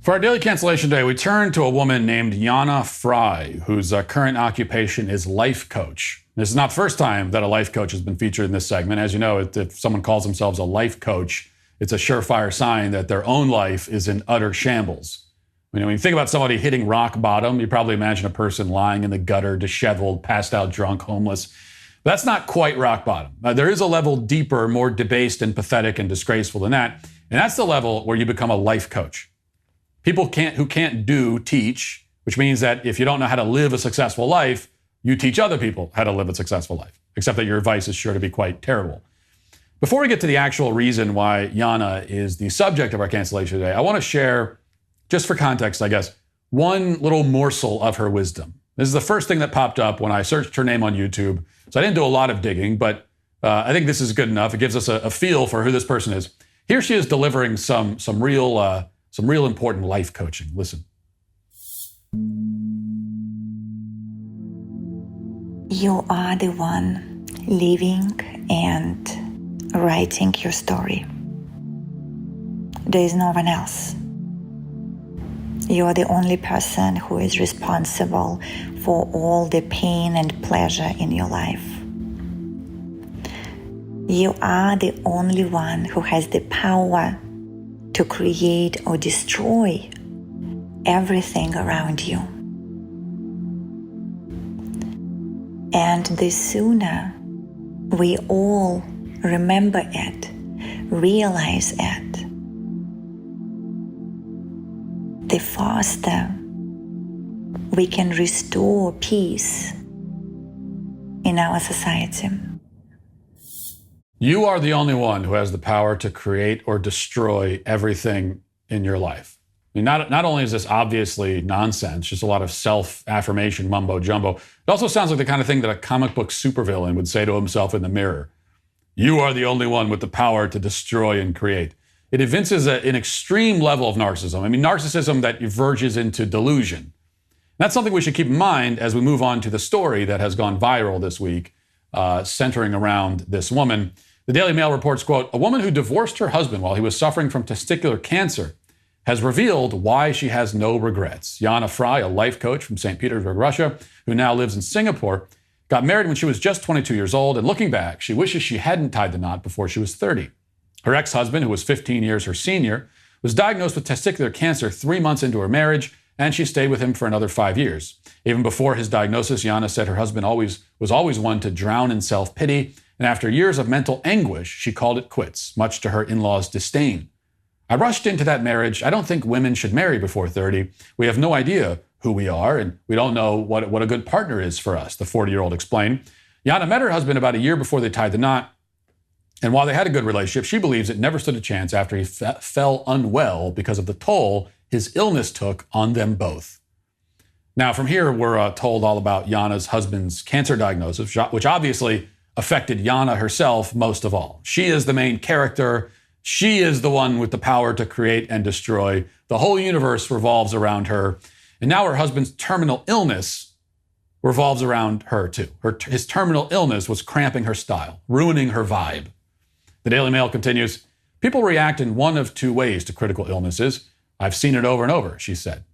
For our daily cancellation day, we turn to a woman named Yana Frye, whose current occupation is life coach. This is not the first time that a life coach has been featured in this segment. As you know, if someone calls themselves a life coach, it's a surefire sign that their own life is in utter shambles. When you think about somebody hitting rock bottom, you probably imagine a person lying in the gutter, disheveled, passed out, drunk, homeless. But that's not quite rock bottom. There is a level deeper, more debased and pathetic and disgraceful than that. And that's the level where you become a life coach. People who can't do teach, which means that if you don't know how to live a successful life, you teach other people how to live a successful life, except that your advice is sure to be quite terrible. Before we get to the actual reason why Yana is the subject of our cancellation today, I want to share, just for context, I guess, one little morsel of her wisdom. This is the first thing that popped up when I searched her name on YouTube. So I didn't do a lot of digging, but I think this is good enough. It gives us a feel for who this person is. Here she is delivering some real important life coaching. Listen. You are the one living and writing your story. There is no one else. You are the only person who is responsible for all the pain and pleasure in your life. You are the only one who has the power to create or destroy everything around you. And the sooner we all remember it, realize it, the faster we can restore peace in our society. You are the only one who has the power to create or destroy everything in your life. I mean, not only is this obviously nonsense, just a lot of self-affirmation mumbo jumbo, it also sounds like the kind of thing that a comic book supervillain would say to himself in the mirror. You are the only one with the power to destroy and create. It evinces an extreme level of narcissism. I mean, narcissism that verges into delusion. That's something we should keep in mind as we move on to the story that has gone viral this week, centering around this woman. The Daily Mail reports, quote, a woman who divorced her husband while he was suffering from testicular cancer has revealed why she has no regrets. Yana Frye, a life coach from St. Petersburg, Russia, who now lives in Singapore, got married when she was just 22 years old, and looking back, she wishes she hadn't tied the knot before she was 30. Her ex-husband, who was 15 years her senior, was diagnosed with testicular cancer 3 months into her marriage, and she stayed with him for another 5 years. Even before his diagnosis, Yana said her husband was always one to drown in self-pity, and after years of mental anguish, she called it quits, much to her in-laws' disdain. I rushed into that marriage. I don't think women should marry before 30. We have no idea who we are, and we don't know what a good partner is for us, the 40-year-old explained. Yana met her husband about a year before they tied the knot, and while they had a good relationship, she believes it never stood a chance after he fell unwell because of the toll his illness took on them both. Now, from here, we're told all about Yana's husband's cancer diagnosis, which obviously affected Yana herself most of all. She is the main character. She is the one with the power to create and destroy. The whole universe revolves around her. And now her husband's terminal illness revolves around her too. His terminal illness was cramping her style, ruining her vibe. The Daily Mail continues, people react in one of two ways to critical illnesses. I've seen it over and over, she said.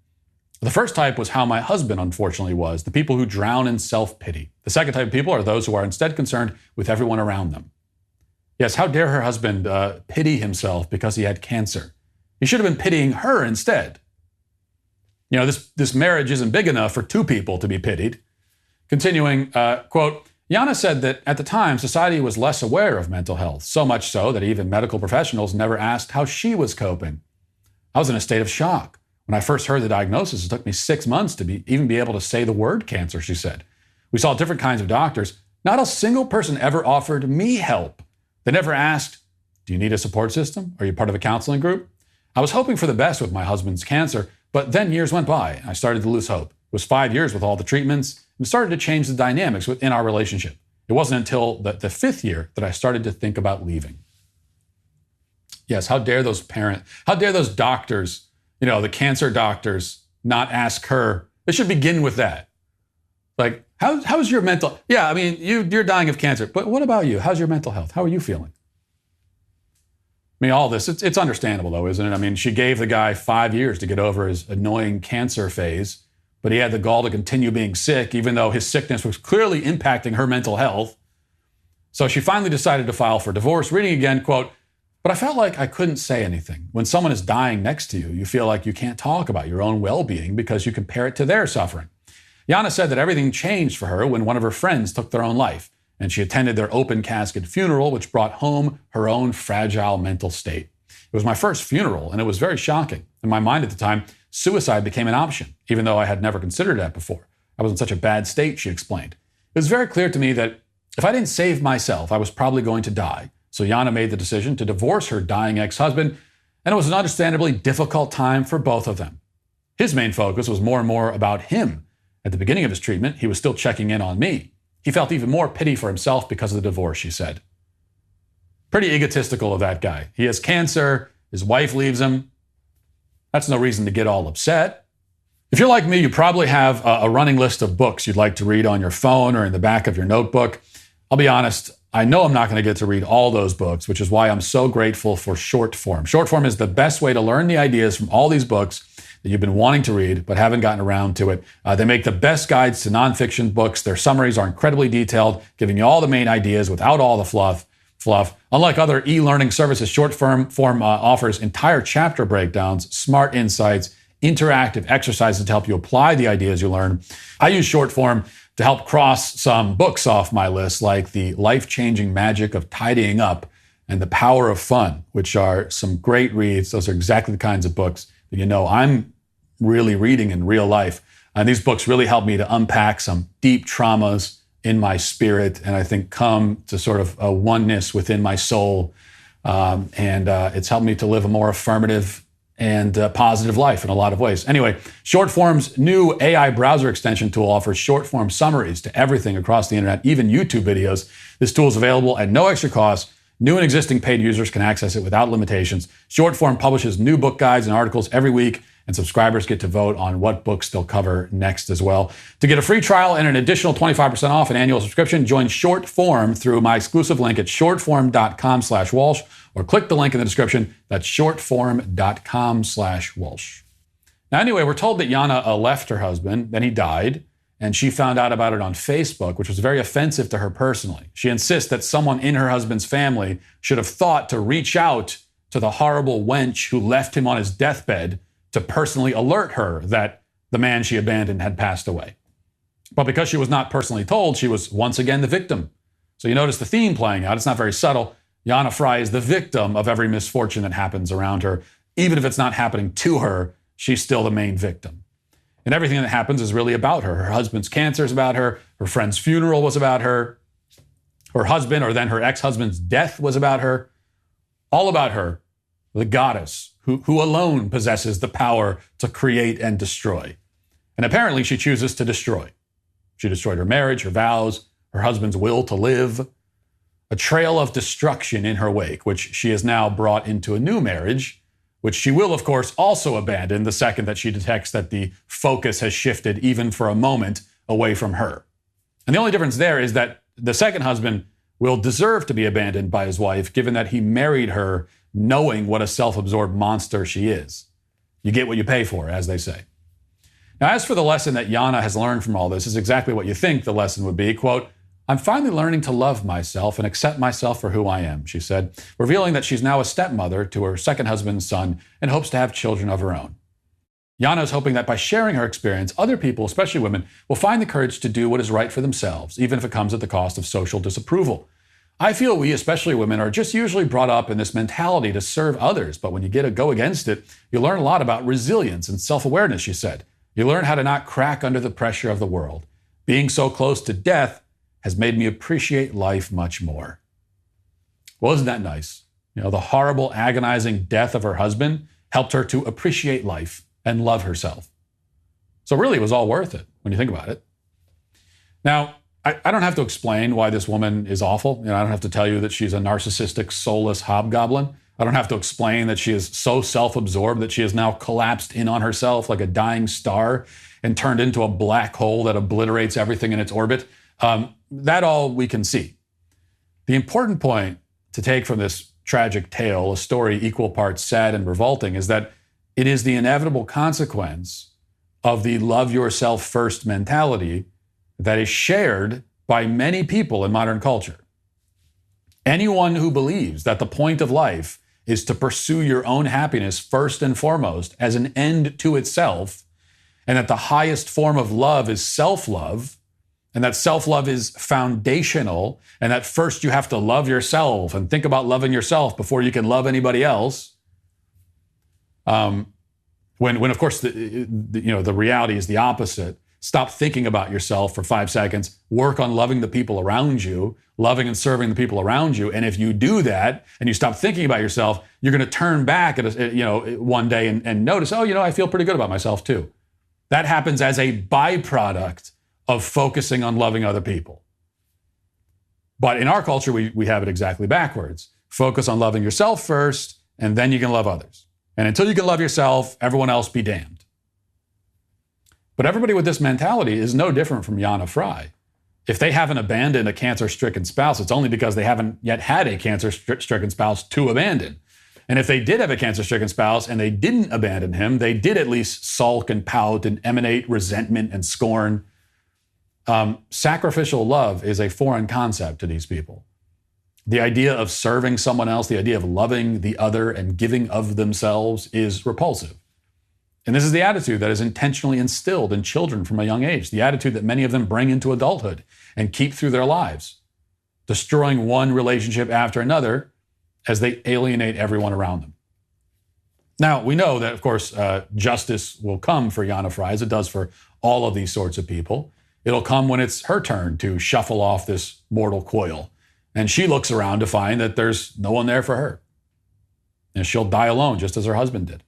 The first type was how my husband unfortunately was, the people who drown in self-pity. The second type of people are those who are instead concerned with everyone around them. Yes, how dare her husband pity himself because he had cancer? He should have been pitying her instead. You know, this marriage isn't big enough for two people to be pitied. Continuing, quote, Yana said that at the time, society was less aware of mental health, so much so that even medical professionals never asked how she was coping. I was in a state of shock. When I first heard the diagnosis, it took me 6 months to even be able to say the word cancer, she said. We saw different kinds of doctors. Not a single person ever offered me help. They never asked, do you need a support system? Are you part of a counseling group? I was hoping for the best with my husband's cancer, but then years went by and I started to lose hope. It was 5 years with all the treatments and started to change the dynamics within our relationship. It wasn't until the fifth year that I started to think about leaving. Yes, how dare those doctors, you know, the cancer doctors, not ask her. It should begin with that. Like, how's your mental? Yeah, I mean, you're dying of cancer, but what about you? How's your mental health? How are you feeling? mean, all this, it's understandable though, isn't it? I mean, she gave the guy 5 years to get over his annoying cancer phase, but he had the gall to continue being sick, even though his sickness was clearly impacting her mental health. So she finally decided to file for divorce, reading again, quote, "But I felt like I couldn't say anything. When someone is dying next to you, you feel like you can't talk about your own well-being because you compare it to their suffering." Yana said that everything changed for her when one of her friends took their own life, and she attended their open casket funeral, which brought home her own fragile mental state. It was my first funeral, and it was very shocking. In my mind at the time, suicide became an option, even though I had never considered that before. I was in such a bad state, she explained. It was very clear to me that if I didn't save myself, I was probably going to die. So Yana made the decision to divorce her dying ex-husband, and it was an understandably difficult time for both of them. His main focus was more and more about him. At the beginning of his treatment, he was still checking in on me. He felt even more pity for himself because of the divorce, she said. Pretty egotistical of that guy. He has cancer, his wife leaves him. That's no reason to get all upset. If you're like me, you probably have a running list of books you'd like to read on your phone or in the back of your notebook. I'll be honest, I know I'm not going to get to read all those books, which is why I'm so grateful for short form. Short form is the best way to learn the ideas from all these books that you've been wanting to read but haven't gotten around to it. They make the best guides to nonfiction books. Their summaries are incredibly detailed, giving you all the main ideas without all the fluff. Unlike other e-learning services, short form offers entire chapter breakdowns, smart insights, interactive exercises to help you apply the ideas you learn. I use short form to help cross some books off my list, like The Life-Changing Magic of Tidying Up and The Power of Fun, which are some great reads. Those are exactly the kinds of books that you know I'm really reading in real life. And these books really help me to unpack some deep traumas in my spirit, and I think come to sort of a oneness within my soul. It's helped me to live a more affirmative and positive life in a lot of ways. Anyway, Shortform's new AI browser extension tool offers short-form summaries to everything across the internet, even YouTube videos. This tool is available at no extra cost. New and existing paid users can access it without limitations. Shortform publishes new book guides and articles every week, and subscribers get to vote on what books they'll cover next as well. To get a free trial and an additional 25% off an annual subscription, join Shortform through my exclusive link at shortform.com/Walsh, or click the link in the description. That's shortform.com/Walsh. Now, anyway, we're told that Yana left her husband, then he died, and she found out about it on Facebook, which was very offensive to her personally. She insists that someone in her husband's family should have thought to reach out to the horrible wench who left him on his deathbed to personally alert her that the man she abandoned had passed away. But because she was not personally told, she was once again the victim. So you notice the theme playing out. It's not very subtle. Yana Frye is the victim of every misfortune that happens around her. Even if it's not happening to her, she's still the main victim. And everything that happens is really about her. Her husband's cancer is about her. Her friend's funeral was about her. Her husband, or then her ex-husband's death, was about her. All about her, the goddess who alone possesses the power to create and destroy. And apparently she chooses to destroy. She destroyed her marriage, her vows, her husband's will to live. A trail of destruction in her wake, which she has now brought into a new marriage, which she will, of course, also abandon the second that she detects that the focus has shifted even for a moment away from her. And the only difference there is that the second husband will deserve to be abandoned by his wife, given that he married her knowing what a self-absorbed monster she is. You get what you pay for, as they say. Now, as for the lesson that Yana has learned from all this, is exactly what you think the lesson would be. Quote, "I'm finally learning to love myself and accept myself for who I am," she said, revealing that she's now a stepmother to her second husband's son and hopes to have children of her own. Yana is hoping that by sharing her experience, other people, especially women, will find the courage to do what is right for themselves, even if it comes at the cost of social disapproval. "I feel we, especially women, are just usually brought up in this mentality to serve others, but when you go against it, you learn a lot about resilience and self-awareness," she said. "You learn how to not crack under the pressure of the world. Being so close to death has made me appreciate life much more." Well, isn't that nice? You know, the horrible, agonizing death of her husband helped her to appreciate life and love herself. So really, it was all worth it when you think about it. Now, I don't have to explain why this woman is awful. I don't have to tell you that she's a narcissistic, soulless hobgoblin. I don't have to explain that she is so self-absorbed that she has now collapsed in on herself like a dying star and turned into a black hole that obliterates everything in its orbit. That all we can see. The important point to take from this tragic tale, a story equal parts sad and revolting, is that it is the inevitable consequence of the love yourself first mentality that is shared by many people in modern culture. Anyone who believes that the point of life is to pursue your own happiness first and foremost as an end to itself, and that the highest form of love is self-love, and that self-love is foundational, and that first you have to love yourself and think about loving yourself before you can love anybody else. When of course, the reality is the opposite. Stop thinking about yourself for 5 seconds. Work on loving the people around you, loving and serving the people around you. And if you do that and you stop thinking about yourself, you're going to turn back one day and notice, I feel pretty good about myself too. That happens as a byproduct of focusing on loving other people. But in our culture, we have it exactly backwards. Focus on loving yourself first, and then you can love others. And until you can love yourself, everyone else be damned. But everybody with this mentality is no different from Yana Frye. If they haven't abandoned a cancer-stricken spouse, it's only because they haven't yet had a cancer-stricken spouse to abandon. And if they did have a cancer-stricken spouse and they didn't abandon him, they did at least sulk and pout and emanate resentment and scorn. Sacrificial love is a foreign concept to these people. The idea of serving someone else, the idea of loving the other and giving of themselves is repulsive. And this is the attitude that is intentionally instilled in children from a young age, the attitude that many of them bring into adulthood and keep through their lives, destroying one relationship after another as they alienate everyone around them. Now, we know that, of course, justice will come for Yana Frye, as it does for all of these sorts of people. It'll come when it's her turn to shuffle off this mortal coil. And she looks around to find that there's no one there for her. And she'll die alone, just as her husband did.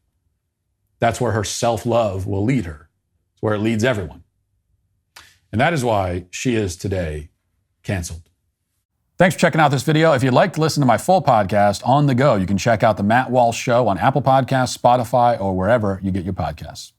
That's where her self-love will lead her. It's where it leads everyone. And that is why she is today canceled. Thanks for checking out this video. If you'd like to listen to my full podcast on the go, you can check out The Matt Walsh Show on Apple Podcasts, Spotify, or wherever you get your podcasts.